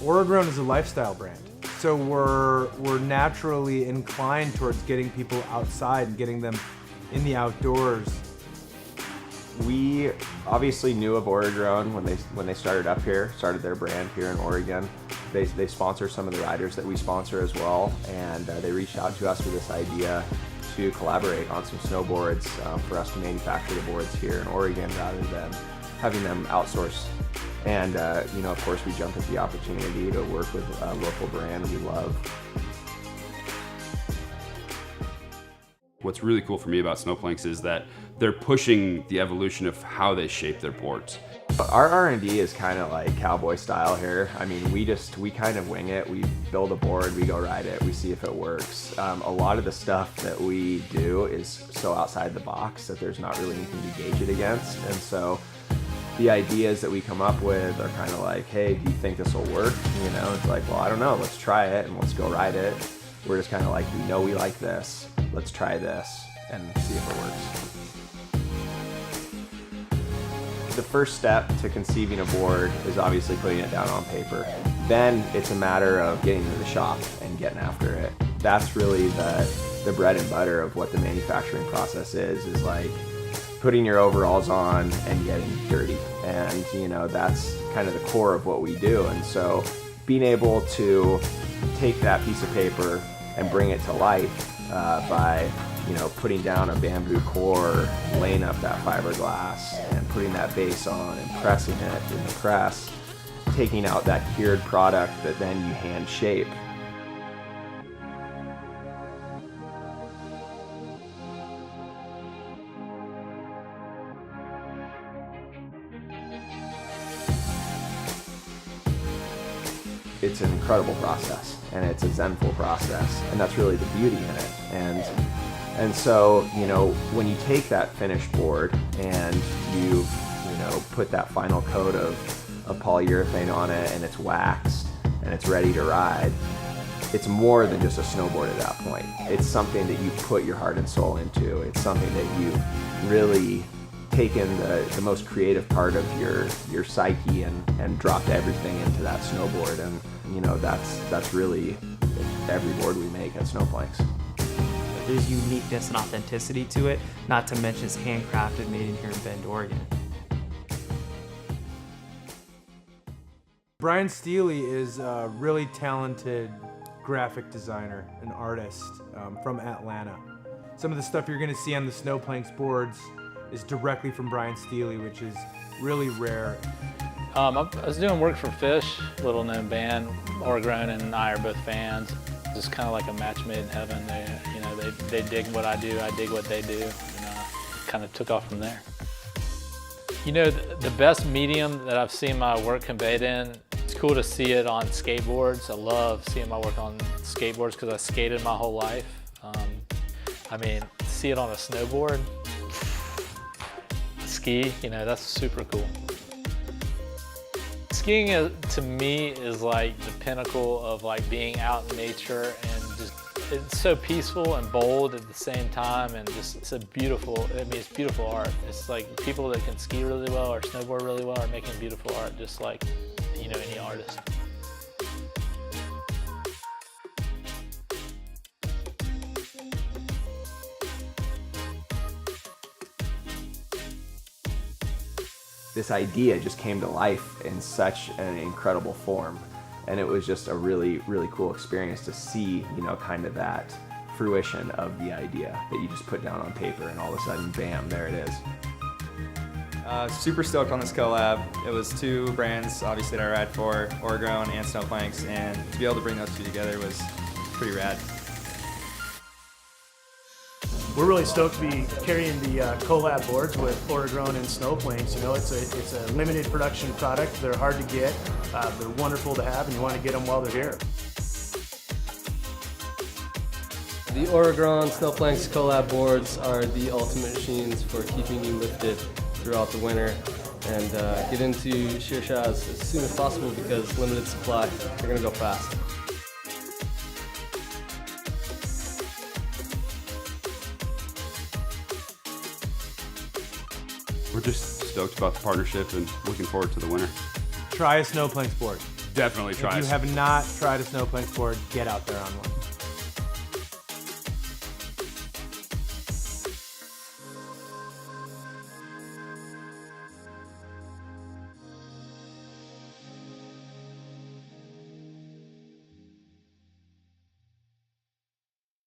Oregrown is a lifestyle brand. So we're naturally inclined towards getting people outside and getting them in the outdoors. We obviously knew of Oregrown when they started their brand here in Oregon. They sponsor some of the riders that we sponsor as well, and they reached out to us with this idea to collaborate on some snowboards for us to manufacture the boards here in Oregon rather than having them outsourced. And you know, of course, we jumped at the opportunity to work with a local brand we love. What's really cool for me about Snoplanks is that they're pushing the evolution of how they shape their boards. Our R&D is kind of like cowboy style here. I mean, we kind of wing it. We build a board, we go ride it, we see if it works. A lot of the stuff that we do is so outside the box that there's not really anything to gauge it against. And so the ideas that we come up with are kind of like, hey, do you think this will work? You know, it's like, well, I don't know, let's try it and let's go ride it. We're just kind of like, we know we like this, let's try this and see if it works. The first step to conceiving a board is obviously putting it down on paper. Then it's a matter of getting to the shop and getting after it. That's really the bread and butter of what the manufacturing process is like putting your overalls on and getting dirty. And you know, that's kind of the core of what we do. And so being able to take that piece of paper and bring it to life by putting down a bamboo core, laying up that fiberglass and putting that base on and pressing it in the press, taking out that cured product that then you hand shape. It's an incredible process, and it's a zenful process, and that's really the beauty in it. And so, you know, when you take that finished board and you put that final coat of polyurethane on it and it's waxed and it's ready to ride, it's more than just a snowboard at that point. It's something that you put your heart and soul into. It's something that you've really taken the most creative part of your psyche and dropped everything into that snowboard. And you know, that's really every board we make at Snoplanks. There's uniqueness and authenticity to it, not to mention it's handcrafted, made in here in Bend, Oregon. Brian Steely is a really talented graphic designer, an artist from Atlanta. Some of the stuff you're gonna see on the Snoplanks boards is directly from Brian Steely, which is really rare. I was doing work for Fish, little known band. Oregrown and I are both fans. Just kind of like a match made in heaven. They dig what I do, I dig what they do, and kind of took off from there. You know, the best medium that I've seen my work conveyed in, it's cool to see it on skateboards. I love seeing my work on skateboards because I skated my whole life. I mean, see it on a snowboard, ski, that's super cool. Skiing to me is like the pinnacle of like being out in nature, and just it's so peaceful and bold at the same time, and just it's beautiful art. It's like people that can ski really well or snowboard really well are making beautiful art, just like any artist. This idea just came to life in such an incredible form. And it was just a really, really cool experience to see, kind of that fruition of the idea that you just put down on paper and all of a sudden, bam, there it is. Super stoked on this collab. It was two brands, obviously, that I ride for, Oregrown and Snoplanks, and to be able to bring those two together was pretty rad. We're really stoked to be carrying the collab boards with Oregrown and Snoplanks. It's a limited production product. They're hard to get. They're wonderful to have, and you want to get them while they're here. The Oregrown Snoplanks collab boards are the ultimate machines for keeping you lifted throughout the winter, and get into shear shafts as soon as possible because limited supply. They're going to go fast. We're just stoked about the partnership and looking forward to the winter. Try a Snoplanks board. Definitely try If you it. have not tried a Snoplanks board, get out there on one.